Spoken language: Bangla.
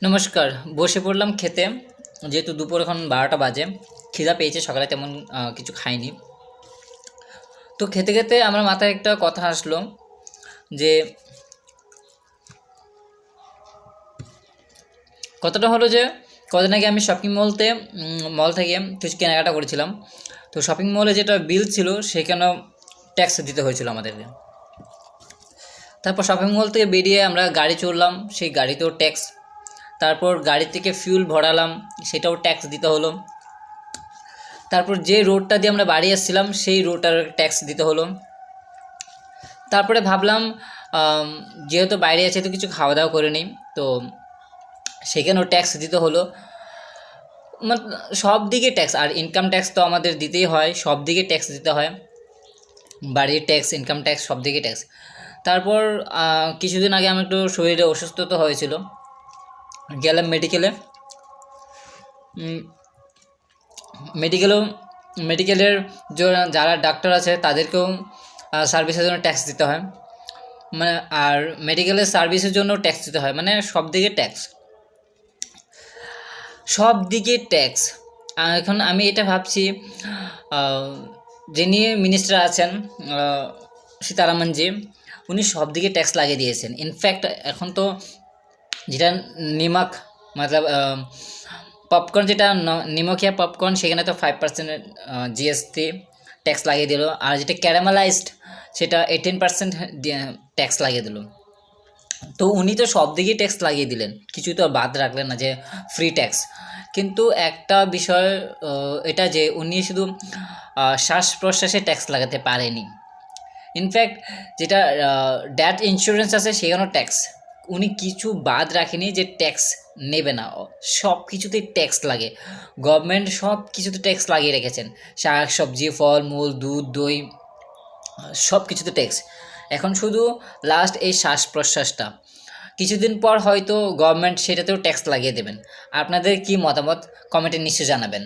নমস্কার। বসে পড়লাম খেতে, যেহেতু দুপুর এখন 12টা বাজে। খিদা পেয়েছে, সকালে তেমন কিছু খাইনি। তো খেতে খেতে আমার মাথায় একটা কথা আসলো যে কথাটা হলো যে কদিন আগে আমি শপিং মল থেকে কিছু কেনাকাটা করেছিলাম। তো শপিং মলে যেটা বিল ছিল সেখানেও ট্যাক্স দিতে হয়েছিল আমাদেরকে। তারপর শপিং মল থেকে বেরিয়ে আমরা গাড়ি চড়লাম, সেই গাড়িতেও ট্যাক্স। তারপর গাড়ি থেকে ফিউল ভরালাম, সেটাও ট্যাক্স দিতে হলো। তারপর যে রোডটা দিয়ে আমরা বাড়ি আসছিলাম সেই রোডটার ট্যাক্স দিতে হলো। তারপরে ভাবলাম যেহেতু বাইরে আছে তো কিছু খাওয়া দাওয়া করে নিই, তো সেখানেও ট্যাক্স দিতে হলো। সব দিকে ট্যাক্স, আর ইনকাম ট্যাক্স তো আমাদের দিতেই হয়, সব দিকে ট্যাক্স দিতে হয়। বাড়ির ট্যাক্স, ইনকাম ট্যাক্স, সব দিকে ট্যাক্স। তারপর কিছুদিন আগে আমার একটু শরীরে অসুস্থতা হয়েছিল, গেলাম মেডিকেলে। মেডিকেলেও মেডিকেলের যারা ডাক্তার আছে তাদেরকেও সার্ভিসের জন্য ট্যাক্স দিতে হয়, মানে আর মেডিকেলের সার্ভিসের জন্য ট্যাক্স দিতে হয়, মানে সব দিকে ট্যাক্স, সব দিকে ট্যাক্স। এখন আমি এটা ভাবছি, যিনি মিনিস্টার আছেন সীতারামনজি, উনি সব দিকে ট্যাক্স লাগিয়ে দিয়েছেন। ইনফ্যাক্ট এখন তো যেটা নিমক, মতলব পপকর্ন, যেটা নিমকিয়া পপকর্ন, সেখানে তো 5% জিএসটি ট্যাক্স লাগিয়ে দিল। আর যেটা ক্যারামেলাইজড সেটা 18% ট্যাক্স লাগিয়ে দিল। তো উনি তো সব দিকেই ট্যাক্স লাগিয়ে দিলেন, কিছুই তো বাদ রাখলেন না যে ফ্রি ট্যাক্স। কিন্তু একটা বিষয় এটা যে উনি শুধু শ্বাস প্রশ্বাসে ট্যাক্স লাগাতে পারেনি। ইনফ্যাক্ট যেটা ড্যাথ ইন্স্যুরেন্স আছে সেখানেও ট্যাক্স উনি কিছু বাদ রাখেনি যে ট্যাক্স নেবে না, সব কিছুতেই ট্যাক্স লাগে। গভর্নমেন্ট সব কিছুতে ট্যাক্স লাগিয়ে রেখেছেন, শাক সবজি, ফল মূল, দুধ, দই, সব কিছুতে ট্যাক্স। এখন শুধু লাস্ট এই শ্বাস প্রশ্বাসটা, কিছুদিন পর হয়তো গভর্নমেন্ট সেটাতেও ট্যাক্স লাগিয়ে দেবেন। আপনাদের কি মতামত কমেন্টে নিশ্চয়ই জানাবেন।